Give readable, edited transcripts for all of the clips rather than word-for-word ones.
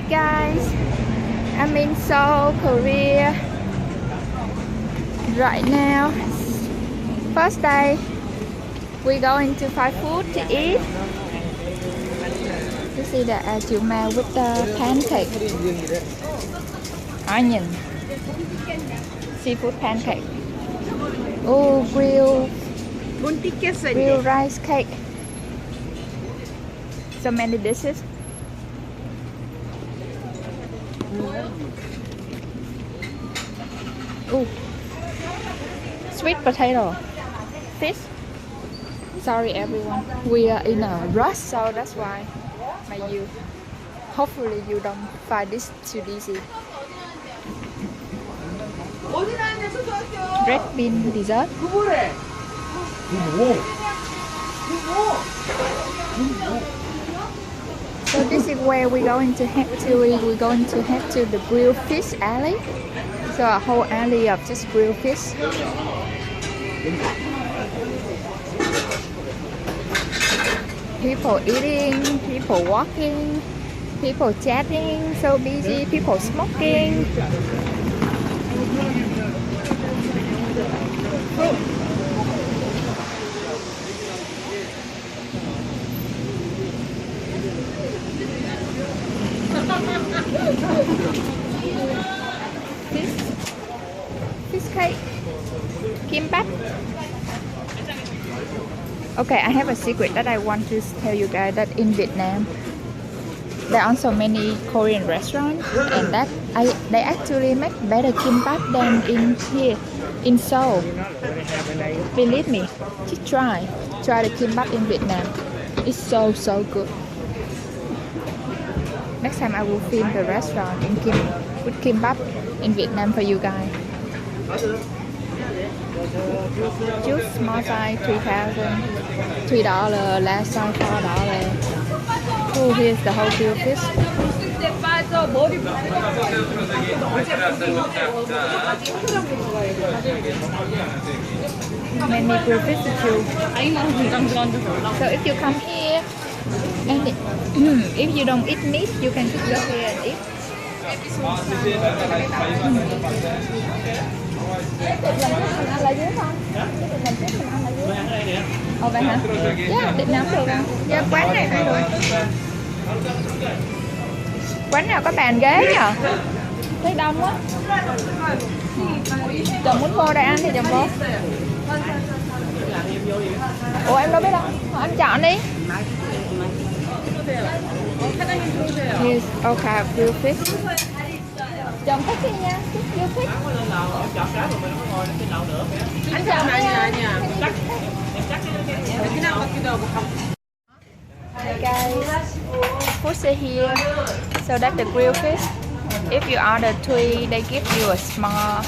guys, I'm in Seoul, Korea right now. First day, we're going to find food to eat. You see the chuma with the pancake, onion, seafood pancake. Oh, grilled rice cake. So many dishes. Ooh. Sweet potato, fish. Sorry everyone, we are in a rush, so that's why hopefully you don't find this too easy. Red bean dessert. So this is where we're going to head to. We're going to head to the grilled fish alley. So a whole alley of just grilled fish. People eating, people walking, people chatting, so busy, people smoking. Fish cake, kimbap. Okay, I have a secret that I want to tell you guys, that in Vietnam there are so many Korean restaurants, and that they actually make better kimbap than in here in Seoul. Believe me, just try the kimbap in Vietnam. It's so good. Next time I will film the restaurant with kimbap in Vietnam for you guys. Juice, small size, $3, last size $4. Oh, here's the whole grilled fish. Many grilled fish too. So if you come here and if you don't eat meat, you can just go here and eat. Lần trước mình ăn là dưới không? Lần trước mình ăn là dưới. Ồ vậy hả? Yeah, định nắm được không? Yeah, quán này đây rồi. Quán nào có bàn ghế nhờ? Thấy đông quá. Chồng muốn vô đây ăn thì chồng vô. Ủa em đâu biết đâu. Anh chọn đi. Here's okay, grilled fish. Chồng thích đi nha, chưa thích. Anh chọn đi nha. Hi guys, food is here. So that's the grilled fish. If you order 3, they give you a small,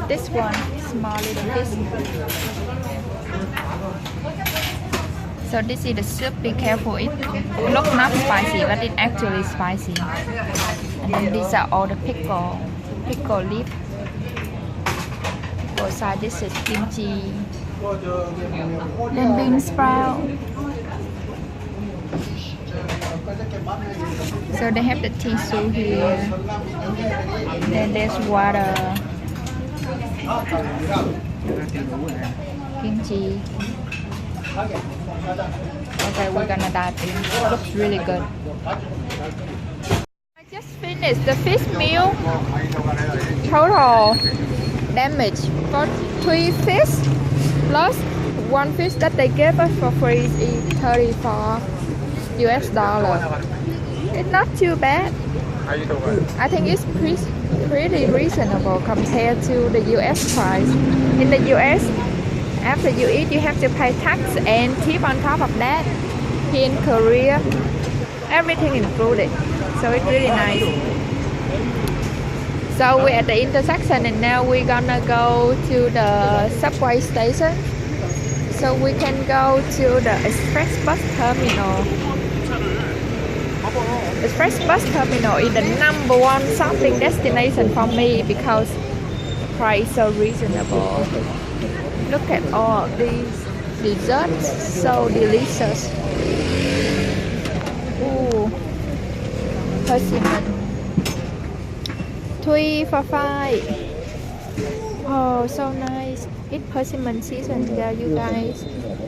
this one, small little fish. So this is the soup. Be careful, it looks not spicy, but it actually spicy. And then these are all the pickle leaf. Pickle side, this is kimchi. Then bean sprout. So they have the tissue here. Then there's water. Kimchi. Okay, we're gonna dive in. It looks really good. I just finished the fish meal. Total damage for 3 fish plus 1 fish that they gave us for free is $34. It's not too bad. I think it's pretty reasonable compared to the US price. In the US, after you eat, you have to pay tax and tip on top of that. Here in Korea, everything included, so it's really nice. So we're at the intersection, and now we're gonna go to the subway station, so we can go to the express bus terminal. Express bus terminal is the #1 shopping destination for me because the price is so reasonable. Look at all these desserts, so delicious. Ooh. persimmon. 3 for 5. Oh, so nice. It's persimmon season there, you guys.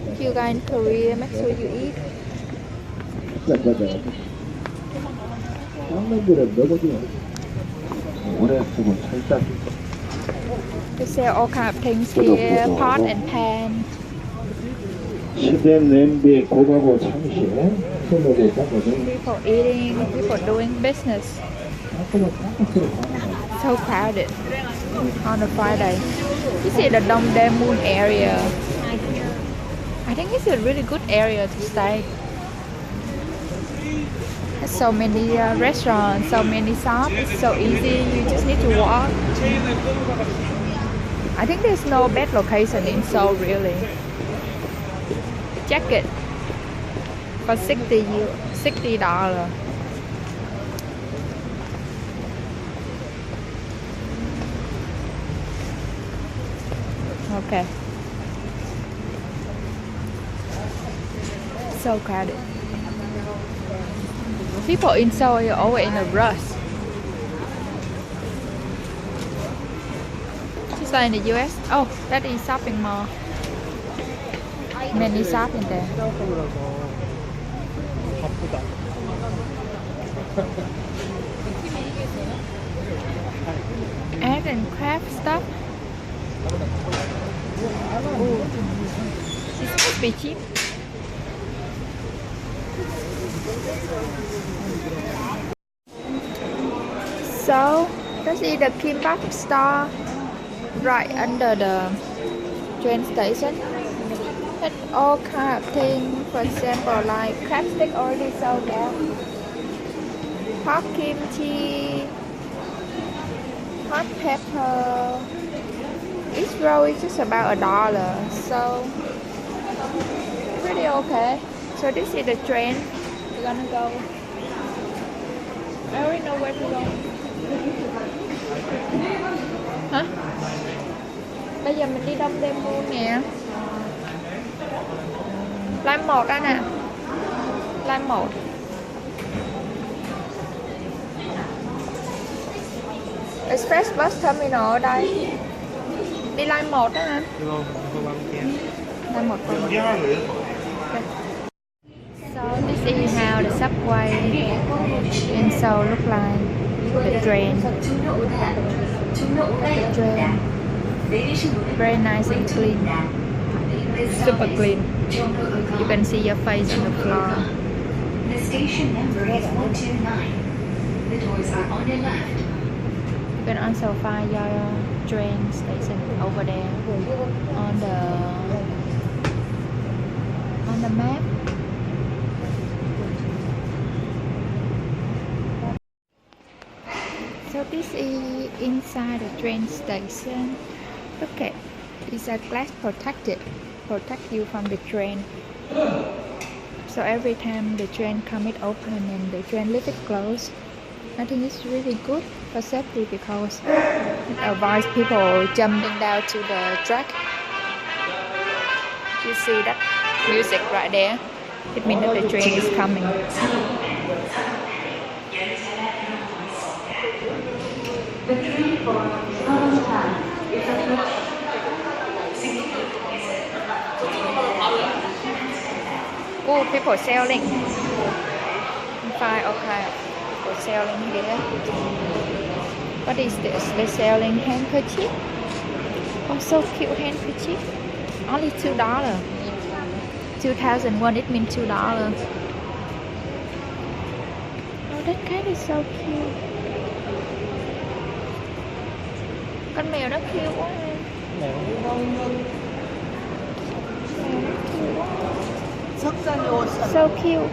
If you guys in Korea, make sure you eat. They sell all kind of things here, pot and pan. People eating, people doing business. So crowded on a Friday. This is the Dongdaemun area. I think it's a really good area to stay. There's so many restaurants, so many shops. It's so easy. You just need to walk. I think there's no bad location in Seoul really. Jacket for $60. Okay. So crowded. People in Seoul are always in a rush. Just like in the US. Oh, that is shopping mall. Many shops in there. Art and craft stuff. Ooh. This must be cheap. So, this is the kimbap store right under the train station. And all kind of things, for example, like crab stick already sold there. Hot kimchi, hot pepper. Each roll is just about $1, so pretty okay. So this is the train. We're gonna go. I already know where to go. Hả? Bây giờ mình đi Dongdaemun nè. Line 1 đó nè. Line 1. Express bus terminal ở đây. Đi line 1 đó nè. Line 1 okay. So this is how the subway in Seoul look like. The train. The train. Very nice and clean. Super clean. You can see your face on the floor. The station number is 129. The doors are on your left. You can also find your train station over there on the map. So this is inside the train station. Look at, it's a glass protect you from the train. So every time the train come it open and the train leave it closed. I think it's really good for safety because it avoids people jumping down to the track. You see that music right there? It means that the train is coming. The train for Seoul is approaching. Oh, people selling. Fine, okay. People selling here. What is this? They're selling handkerchief. Oh, so cute handkerchief. Only $2. 2001, it means $2. Oh, that cat is so cute. Con mèo nó cute quá em. So cute.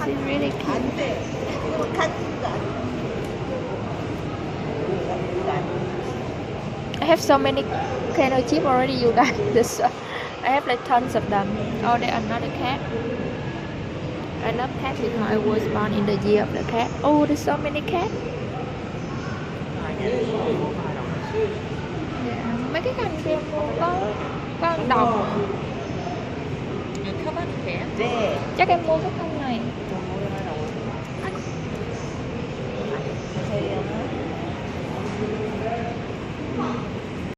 She's really cute. I have so many handkerchiefs already, you guys. I have like tons of them. Oh, there's another cat. I love cats because I was born in the year of the cat. Oh, there's so many cats. Mấy cái cành kia có con độc. Chắc em mua cái con này. right.